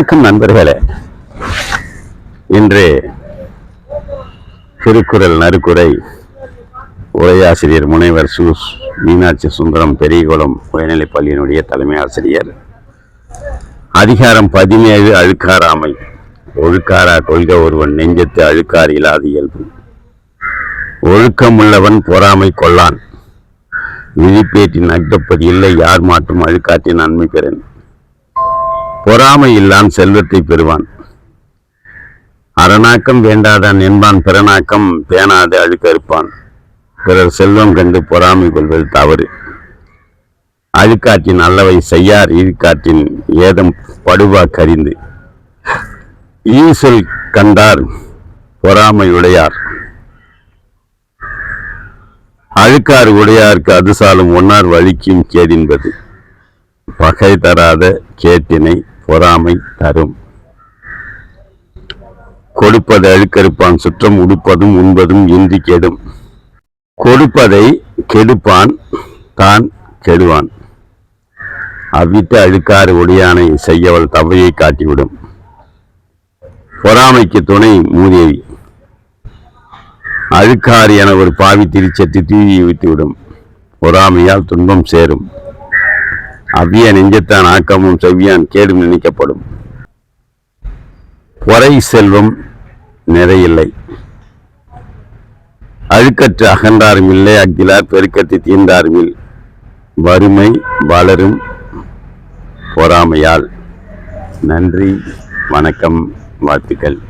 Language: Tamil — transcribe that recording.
வணக்கம் நண்பர்களே. இன்று திருக்குறள் நறுக்குரை உரையாசிரியர் முனைவர் மீனாட்சி சுந்தரம் பெரியகுளம் உயர்நிலைப் பள்ளியினுடைய தலைமை ஆசிரியர். அதிகாரம் 17 அழுக்காராமை. ஒழுக்காரா கொள்க ஒருவன் நெஞ்சத்து அழுக்கார் இல்லாத இயல்பு. ஒழுக்கமுள்ளவன் பொறாமை கொள்ளான். விழிப்பேற்றின் அக்தப்பது இல்லை யார் மாற்றும் அழுக்காற்றின் நன்மை பெறன். பொறாமை இல்லான் செல்வத்தை பெறுவான். அரணாக்கம் வேண்டாதான் என்பான் பிறனாக்கம் பேணாது அழுக்கறுப்பான். பிறர் செல்வம் கண்டு பொறாமை கொள்வது தவறு. அழுக்காற்றின் அல்லவை செய்யார் ஈழ்காற்றின் ஏதம் படுவா கரிந்து. ஈசொல் கண்டார் பொறாமை உடையார். அழுக்காறு உடையாருக்கு அதுசாலும் ஒன்னார் வலிக்கும் கேடின்பது. பகை தராத கேட்டினை பொறாமை தரும். கொடுப்பதை அழுக்கறுப்பான் சுற்றம் உடுப்பதும் உண்பதும் இன்றி கெடும். கொடுப்பதை கெடுப்பான் தான் கெடுவான். அவ்விட்டு அழுக்காறு உடையானை செய்யவள் தவையை காட்டிவிடும். பொறாமைக்கு துணை மூதேவி. அழுக்காறு என ஒரு பாவி திரிச்சட்டு தீவியை விட்டுவிடும். பொறாமையால் துன்பம் சேரும். அவ்விய நெஞ்சத்தான் ஆக்கமும் செவ்வியான் கேடும் நினைக்கப்படும். பொறை செல்வம் நிறையில்லை. அழுக்கற்று அகன்றாரும் இல்லை அக்கிலார் பெருக்கத்தை தீர்ந்தாருமில். வறுமை வளரும் பொறாமையால். நன்றி, வணக்கம், வாழ்த்துக்கள்.